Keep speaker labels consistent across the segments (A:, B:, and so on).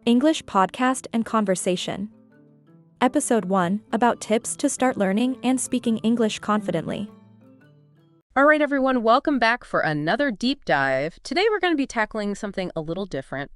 A: English Podcast and Conversation. Episode 1, about tips to start learning and speaking English confidently.
B: All right, everyone, welcome back for another deep dive. Today, we're going to be tackling something a little different.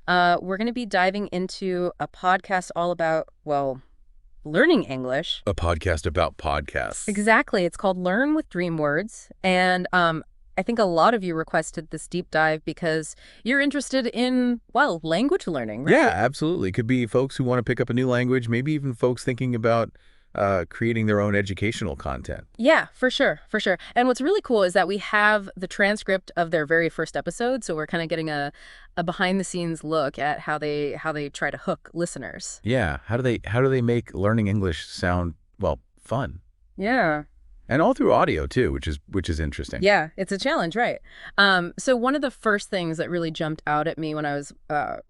B: We're going to be diving into a podcast all about, learning English.
C: A podcast about podcasts.
B: Exactly. It's called Learn with DreamWords. And I think a lot of you requested this deep dive because you're interested in, language learning, right?
C: Yeah, absolutely. It could be folks who want to pick up a new language, maybe even folks thinking about creating their own educational content.
B: Yeah, for sure. And what's really cool is that we have the transcript of their very first episode, so we're kind of getting a behind-the-scenes look at how they try to hook listeners.
C: Yeah, how do they make learning English sound, fun?
B: Yeah.
C: And all through audio too, which is interesting.
B: Yeah, it's a challenge, right? So one of the first things that really jumped out at me when I was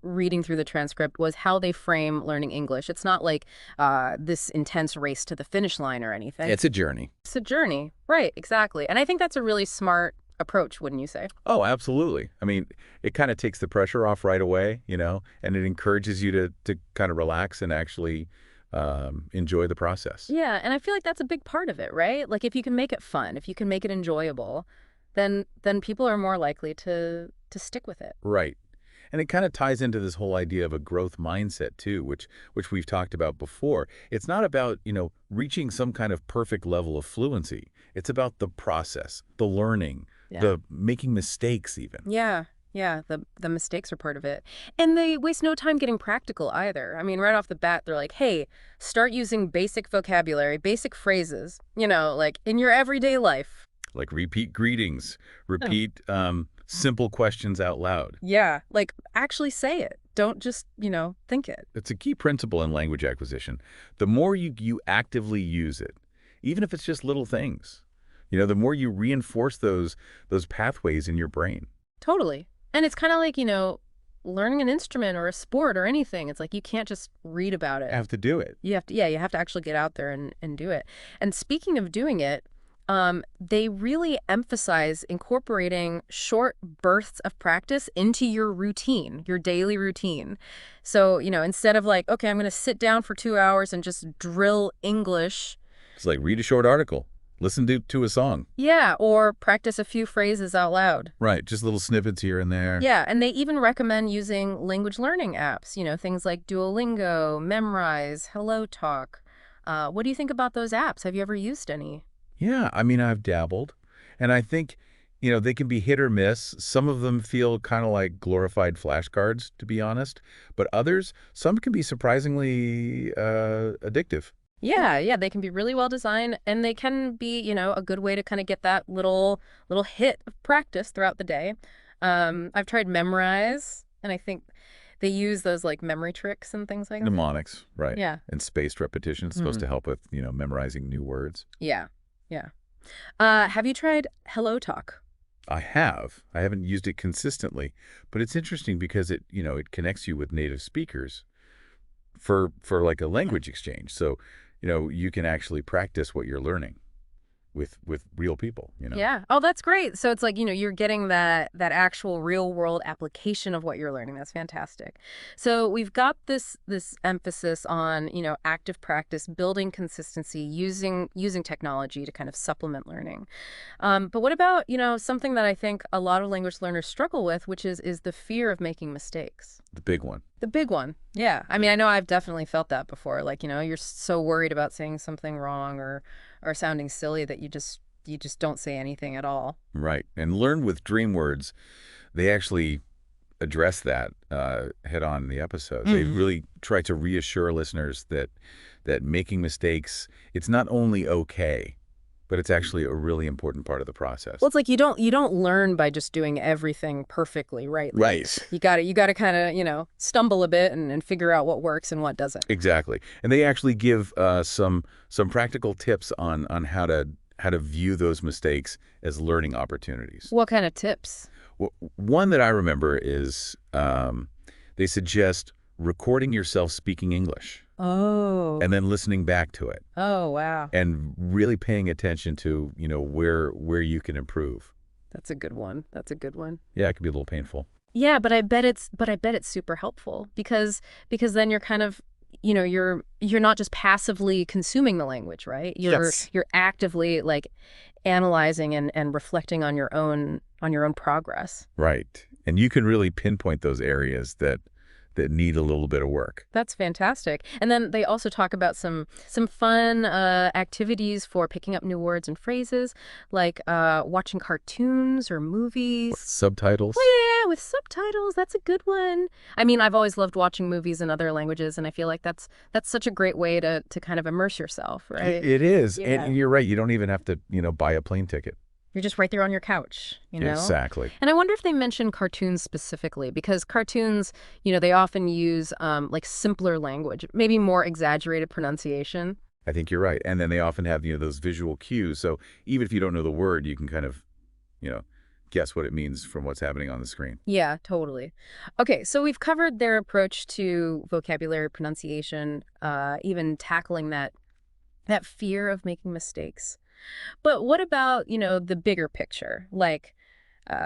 B: reading through the transcript was how they frame learning English. It's not like this intense race to the finish line or anything.
C: It's a journey.
B: It's a journey, right? Exactly. And I think that's a really smart approach, wouldn't you say?
C: Oh, absolutely. I mean, it kind of takes the pressure off right away, and it encourages you to kind of relax and actually enjoy the process.
B: Yeah, and I feel like that's a big part of it, right? Like if you can make it fun, if you can make it enjoyable, then people are more likely to stick with it.
C: Right. And it kind of ties into this whole idea of a growth mindset too, which we've talked about before. It's not about, reaching some kind of perfect level of fluency. It's about the process, the learning, the making mistakes even.
B: Yeah, the mistakes are part of it. And they waste no time getting practical either. I mean, right off the bat, they're like, hey, start using basic vocabulary, basic phrases, like in your everyday life.
C: Like repeat greetings, repeat simple questions out loud.
B: Yeah, like actually say it. Don't just, think it.
C: It's a key principle in language acquisition. The more you actively use it, even if it's just little things, the more you reinforce those pathways in your brain.
B: Totally. And it's kind of like, learning an instrument or a sport or anything. It's like you can't just read about it.
C: You have to do it.
B: You have to actually get out there and do it. And speaking of doing it, they really emphasize incorporating short bursts of practice into your routine, your daily routine. So, instead of like, okay, I'm going to sit down for 2 hours and just drill English.
C: It's like read a short article. Listen to a song.
B: Yeah, or practice a few phrases out loud.
C: Right, just little snippets here and there.
B: Yeah, and they even recommend using language learning apps, things like Duolingo, Memrise, HelloTalk. What do you think about those apps? Have you ever used any?
C: Yeah, I mean, I've dabbled. And I think, they can be hit or miss. Some of them feel kind of like glorified flashcards, to be honest. But others, some can be surprisingly addictive.
B: Yeah, they can be really well designed, and they can be, a good way to kind of get that little hit of practice throughout the day. I've tried Memrise, and I think they use those like memory tricks and things like that.
C: Mnemonics, right?
B: Yeah.
C: And spaced repetition is supposed to help with, memorizing new words.
B: Yeah. Have you tried HelloTalk?
C: I have. I haven't used it consistently, but it's interesting because it connects you with native speakers for like a language exchange. So, you can actually practice what you're learning with real people,
B: Yeah. Oh, that's great. So it's like, you're getting that actual real world application of what you're learning. That's fantastic. So we've got this emphasis on, active practice, building consistency, using technology to kind of supplement learning. But what about, something that I think a lot of language learners struggle with, which is the fear of making mistakes.
C: The big one.
B: The big one. Yeah. I mean, I know I've definitely felt that before. Like, you're so worried about saying something wrong or sounding silly that you just don't say anything at all.
C: Right. And Learn with DreamWords, they actually address that head on in the episode. They really try to reassure listeners that making mistakes, it's not only okay, but it's actually a really important part of the process.
B: Well, it's like you don't learn by just doing everything perfectly, right? Like,
C: right.
B: You got to kind of, stumble a bit and figure out what works and what doesn't.
C: Exactly. And they actually give some practical tips on how to view those mistakes as learning opportunities.
B: What kind of tips?
C: Well, one that I remember is they suggest recording yourself speaking English.
B: Oh.
C: And then listening back to it.
B: Oh, wow.
C: And really paying attention to, where you can improve.
B: That's a good one.
C: Yeah, it can be a little painful.
B: Yeah, but I bet it's super helpful because then you're kind of, you're not just passively consuming the language, right?
C: Yes.
B: You're actively like analyzing and reflecting on your own progress.
C: Right. And you can really pinpoint those areas that need a little bit of work.
B: That's fantastic. And then they also talk about some fun activities for picking up new words and phrases, like watching cartoons or movies.
C: Subtitles?
B: Oh, yeah, with subtitles. That's a good one. I mean, I've always loved watching movies in other languages, and I feel like that's such a great way to kind of immerse yourself, right?
C: It is.
B: Yeah.
C: And you're right. You don't even have to, buy a plane ticket.
B: You're just right there on your couch,
C: Exactly.
B: And I wonder if they mention cartoons specifically, because cartoons, they often use like simpler language, maybe more exaggerated pronunciation.
C: I think you're right. And then they often have, those visual cues. So even if you don't know the word, you can kind of, guess what it means from what's happening on the screen.
B: Yeah, totally. Okay, so we've covered their approach to vocabulary pronunciation, even tackling that fear of making mistakes. But what about, the bigger picture, like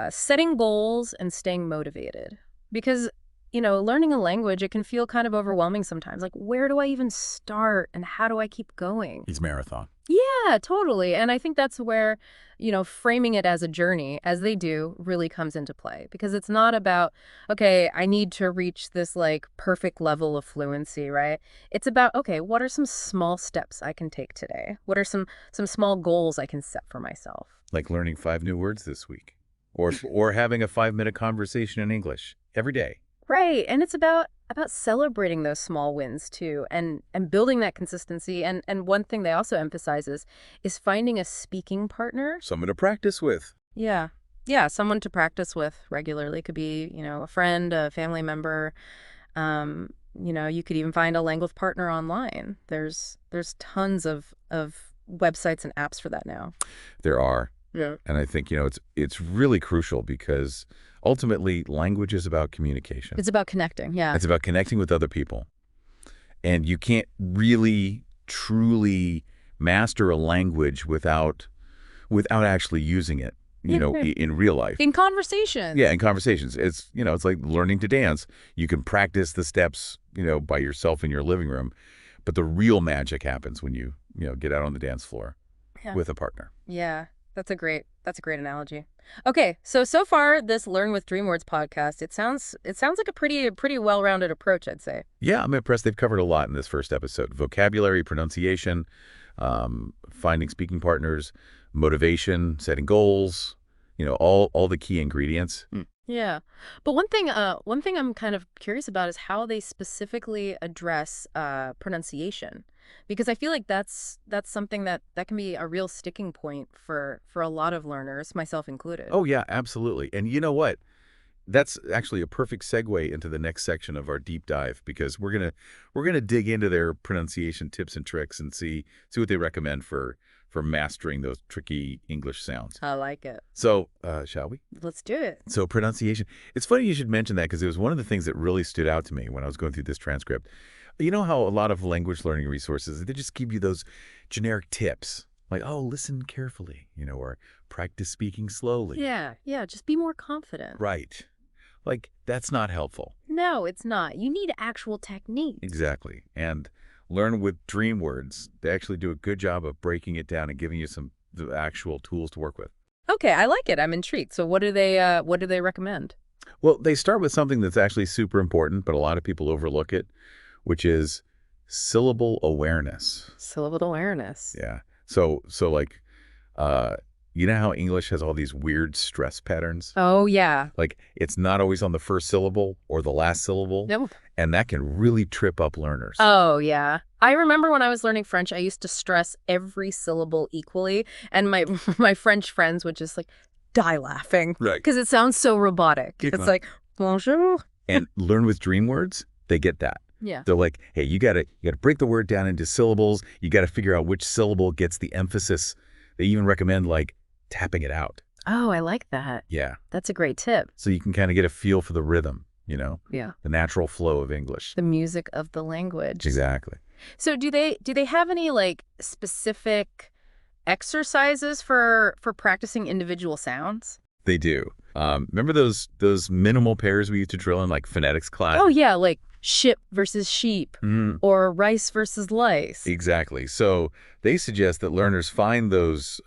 B: setting goals and staying motivated? Because, learning a language, it can feel kind of overwhelming sometimes. Like, where do I even start and how do I keep going?
C: It's marathon.
B: Yeah, totally. And I think that's where, framing it as a journey, as they do, really comes into play. Because it's not about, okay, I need to reach this like perfect level of fluency, right? It's about, okay, what are some small steps I can take today? What are some small goals I can set for myself?
C: Like learning 5 new words this week. Or having a 5-minute conversation in English every day.
B: Right. And it's about celebrating those small wins too, and building that consistency. And one thing they also emphasize is finding a speaking partner.
C: Someone to practice with.
B: Yeah. Yeah, someone to practice with regularly. Could be, a friend, a family member. You could even find a language partner online. There's tons of websites and apps for that now.
C: There are.
B: Yeah.
C: And I think, it's really crucial because ultimately language is about communication.
B: It's about connecting, yeah.
C: It's about connecting with other people. And you can't really, truly master a language without actually using it, in real life.
B: In conversations.
C: Yeah, in conversations. It's, it's like learning to dance. You can practice the steps, by yourself in your living room. But the real magic happens when you, get out on the dance floor with a partner.
B: Yeah. That's a great analogy. Okay, so far this Learn with DreamWords podcast, it sounds like a pretty well-rounded approach, I'd say.
C: Yeah, I'm impressed. They've covered a lot in this first episode: vocabulary, pronunciation, finding speaking partners, motivation, setting goals. All the key ingredients.
B: Yeah, but one thing I'm kind of curious about is how they specifically address pronunciation. Because I feel like that's something that can be a real sticking point for a lot of learners, myself included.
C: Oh, yeah, absolutely. And you know what? That's actually a perfect segue into the next section of our deep dive, because we're gonna dig into their pronunciation tips and tricks and see what they recommend for mastering those tricky English sounds.
B: I like it.
C: So, shall we?
B: Let's do it.
C: So pronunciation. It's funny you should mention that, because it was one of the things that really stood out to me when I was going through this transcript. You know how a lot of language learning resources, they just give you those generic tips, like, oh, listen carefully, or practice speaking slowly.
B: Yeah, just be more confident.
C: Right. Like, that's not helpful.
B: No, it's not. You need actual technique.
C: Exactly. And Learn with DreamWords, they actually do a good job of breaking it down and giving you the actual tools to work with.
B: Okay, I like it. I'm intrigued. So what do they recommend?
C: Well, they start with something that's actually super important, but a lot of people overlook it, which is syllable awareness.
B: Syllable awareness.
C: Yeah. So like, you know how English has all these weird stress patterns?
B: Oh, yeah.
C: Like, it's not always on the first syllable or the last syllable.
B: Nope.
C: And that can really trip up learners.
B: Oh, yeah. I remember when I was learning French, I used to stress every syllable equally. And my French friends would just like die laughing.
C: Right.
B: Because it sounds so robotic. It's like, bonjour.
C: And Learn with DreamWords, they get that.
B: Yeah.
C: They're like, hey, you gotta break the word down into syllables. You gotta figure out which syllable gets the emphasis. They even recommend like tapping it out.
B: Oh, I like that.
C: Yeah.
B: That's a great tip.
C: So you can kind of get a feel for the rhythm,
B: Yeah.
C: the natural flow of English.
B: The music of the language.
C: Exactly.
B: So do they have any like specific exercises for practicing individual sounds?
C: They do. Remember those minimal pairs we used to drill in like phonetics class?
B: Oh, yeah, like ship versus sheep
C: Mm,
B: or rice versus lice.
C: exactly. So they suggest that learners find those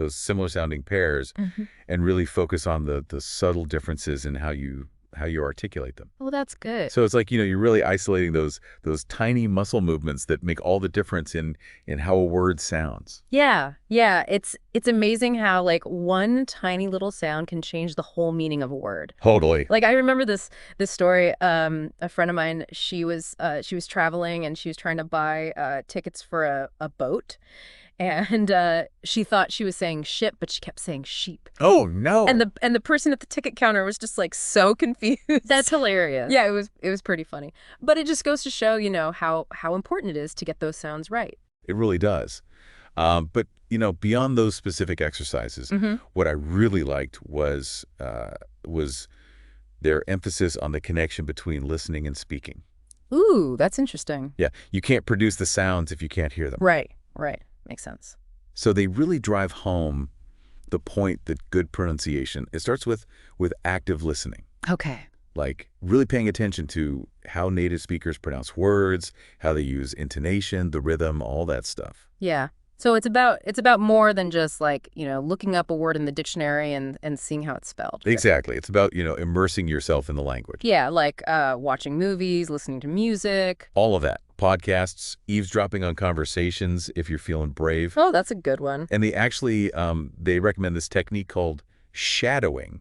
C: similar sounding pairs and really focus on the subtle differences in how you articulate them.
B: Oh, that's good.
C: So it's like, you're really isolating those tiny muscle movements that make all the difference in how a word sounds.
B: Yeah, yeah. It's amazing how like one tiny little sound can change the whole meaning of a word.
C: Totally.
B: Like I remember this story. A friend of mine, she was traveling and she was trying to buy tickets for a boat, and she thought she was saying ship, but she kept saying sheep.
C: Oh, no.
B: And the person at the ticket counter was just like so confused.
A: That's hilarious.
B: Yeah, it was pretty funny. But it just goes to show, how important it is to get those sounds right.
C: It really does. But, beyond those specific exercises, what I really liked was their emphasis on the connection between listening and speaking.
B: Ooh, that's interesting.
C: Yeah, you can't produce the sounds if you can't hear them.
B: Right. Makes sense.
C: So they really drive home the point that good pronunciation, it starts with active listening.
B: Okay.
C: Like really paying attention to how native speakers pronounce words, how they use intonation, the rhythm, all that stuff.
B: Yeah. So it's about more than just like, looking up a word in the dictionary and seeing how it's spelled.
C: Exactly. It's about, immersing yourself in the language.
B: Yeah, like watching movies, listening to music.
C: All of that. Podcasts, eavesdropping on conversations if you're feeling brave.
B: Oh, that's a good one.
C: And they actually, they recommend this technique called shadowing.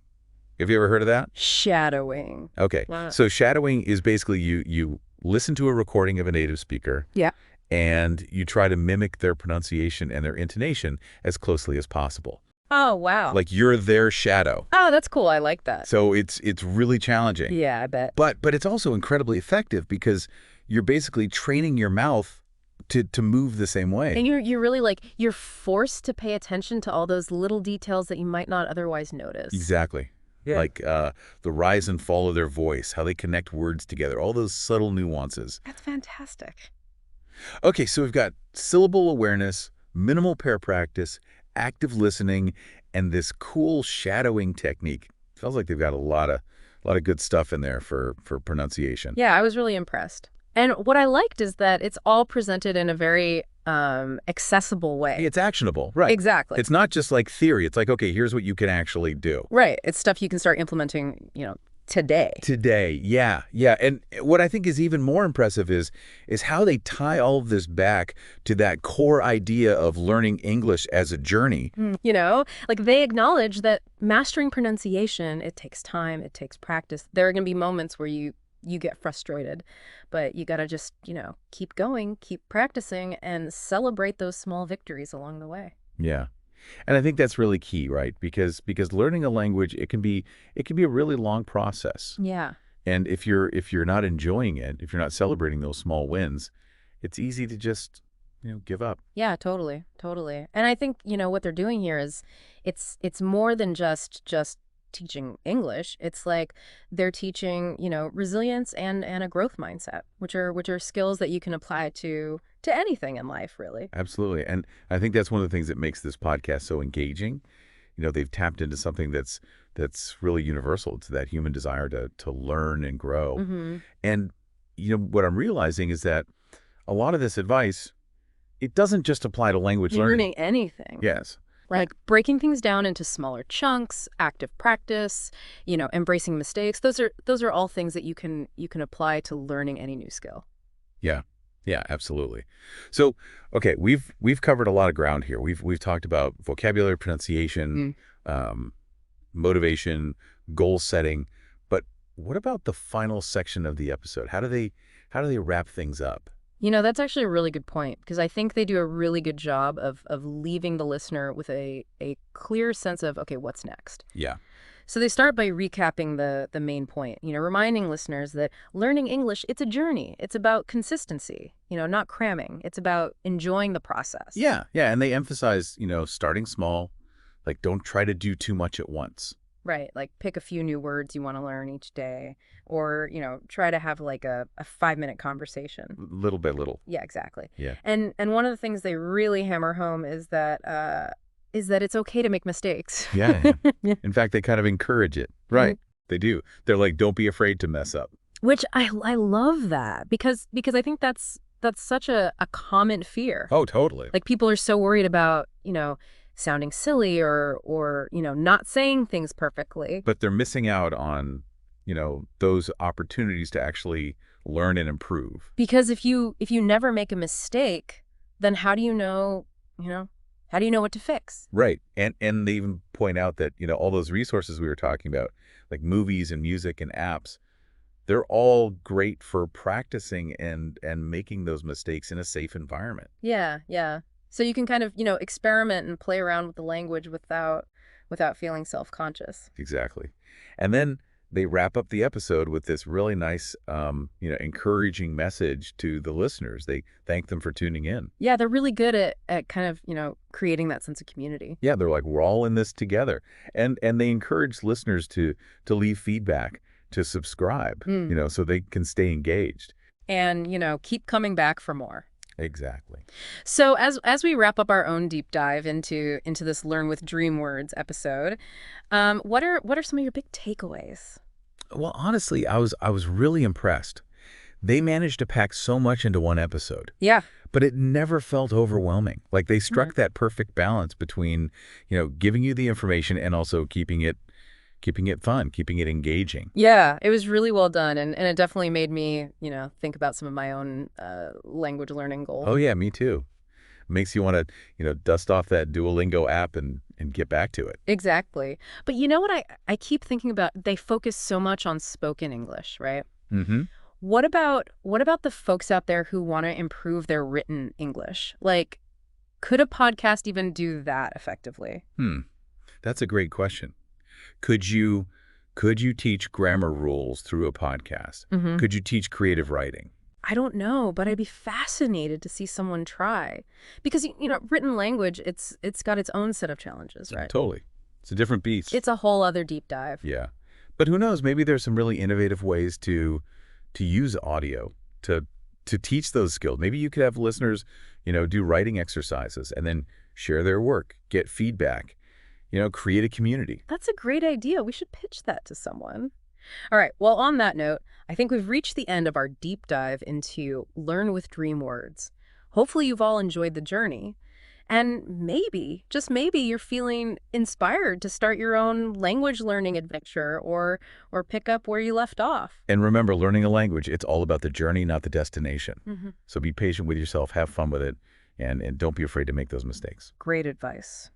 C: Have you ever heard of that?
B: Shadowing.
C: Okay.
B: Wow.
C: So shadowing is basically you listen to a recording of a native speaker.
B: Yeah.
C: And you try to mimic their pronunciation and their intonation as closely as possible.
B: Oh, wow.
C: Like you're their shadow.
B: Oh, that's cool. I like that.
C: So it's really challenging.
B: Yeah, I bet.
C: But it's also incredibly effective because you're basically training your mouth to move the same way.
B: And you're really like, you're forced to pay attention to all those little details that you might not otherwise notice.
C: Exactly.
B: Yeah.
C: Like the rise and fall of their voice, how they connect words together, all those subtle nuances.
B: That's fantastic.
C: Okay, so we've got syllable awareness, minimal pair practice, active listening, and this cool shadowing technique. Sounds like they've got a lot of good stuff in there for pronunciation.
B: Yeah, I was really impressed. And what I liked is that it's all presented in a very accessible way.
C: It's actionable, right?
B: Exactly.
C: It's not just like theory. It's like, okay, here's what you can actually do.
B: Right. It's stuff you can start implementing, today.
C: Today, yeah. And what I think is even more impressive is how they tie all of this back to that core idea of learning English as a journey.
B: Like they acknowledge that mastering pronunciation, it takes time, it takes practice. There are going to be moments where you get frustrated, but you got to just, keep going, keep practicing, and celebrate those small victories along the way.
C: Yeah. And I think that's really key, right? Because learning a language, it can be a really long process.
B: Yeah.
C: And if you're not enjoying it, if you're not celebrating those small wins, it's easy to just, give up.
B: Yeah, totally. And I think, what they're doing here is it's more than just teaching English. It's like they're teaching, resilience and a growth mindset, which are skills that you can apply to anything in life, really.
C: Absolutely. And I think that's one of the things that makes this podcast so engaging. They've tapped into something that's really universal. It's that human desire to learn and grow.
B: Mm-hmm.
C: And, what I'm realizing is that a lot of this advice, it doesn't just apply to language learning.
B: Anything.
C: Yes.
B: Like breaking things down into smaller chunks, active practice, embracing mistakes. Those are all things that you can apply to learning any new skill.
C: Yeah, absolutely. So, okay, we've covered a lot of ground here. We've talked about vocabulary, pronunciation, motivation, goal setting, but what about the final section of the episode? How do they wrap things up?
B: That's actually a really good point, because I think they do a really good job of leaving the listener with a clear sense of, okay, what's next?
C: Yeah.
B: So they start by recapping the main point, reminding listeners that learning English, it's a journey. It's about consistency, not cramming. It's about enjoying the process.
C: Yeah, and they emphasize, starting small, like don't try to do too much at once.
B: Right, like pick a few new words you want to learn each day, or, try to have like a 5-minute conversation.
C: Little by little.
B: Yeah, exactly.
C: Yeah.
B: And one of the things they really hammer home is that is that it's okay to make mistakes.
C: Yeah.
B: Yeah.
C: In fact, they kind of encourage it. Right. They do. They're like, don't be afraid to mess up.
B: Which I love that because I think that's such a common fear.
C: Oh, totally.
B: Like people are so worried about, sounding silly or not saying things perfectly.
C: But they're missing out on, those opportunities to actually learn and improve.
B: Because if you never make a mistake, then how do you know what to fix?
C: Right. And they even point out that, all those resources we were talking about, like movies and music and apps, they're all great for practicing and making those mistakes in a safe environment.
B: Yeah, yeah. So you can kind of, experiment and play around with the language without feeling self-conscious.
C: Exactly. And then they wrap up the episode with this really nice, encouraging message to the listeners. They thank them for tuning in.
B: Yeah, they're really good at kind of, creating that sense of community.
C: Yeah, they're like, we're all in this together. And they encourage listeners to leave feedback, to subscribe, so they can stay engaged.
B: And, keep coming back for more.
C: Exactly.
B: So as we wrap up our own deep dive into this Learn with DreamWords episode, what are some of your big takeaways?
C: Well, honestly, I was really impressed. They managed to pack so much into one episode.
B: Yeah.
C: But it never felt overwhelming. Like they struck that perfect balance between, giving you the information and also keeping it fun, keeping it engaging.
B: Yeah, it was really well done, and it definitely made me, think about some of my own language learning goals.
C: Oh yeah, me too. Makes you want to, dust off that Duolingo app and get back to it.
B: Exactly. But you know what I keep thinking about? They focus so much on spoken English, right?
C: Mm-hmm.
B: What about the folks out there who want to improve their written English? Like, could a podcast even do that effectively?
C: That's a great question. Could you teach grammar rules through a podcast?
B: Mm-hmm.
C: Could you teach creative writing?
B: I don't know, but I'd be fascinated to see someone try. Because, written language, it's got its own set of challenges, right?
C: Totally. It's a different beast.
B: It's a whole other deep dive.
C: Yeah. But who knows, maybe there's some really innovative ways to use audio to teach those skills. Maybe you could have listeners, do writing exercises and then share their work, get feedback, create a community.
B: That's a great idea. We should pitch that to someone. All right. Well, on that note, I think we've reached the end of our deep dive into Learn with DreamWords. Hopefully you've all enjoyed the journey. And maybe, just maybe, you're feeling inspired to start your own language learning adventure or pick up where you left off.
C: And remember, learning a language, it's all about the journey, not the destination.
B: Mm-hmm.
C: So be patient with yourself, have fun with it, and don't be afraid to make those mistakes.
B: Great advice.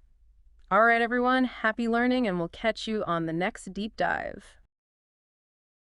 B: All right, everyone, happy learning, and we'll catch you on the next deep dive.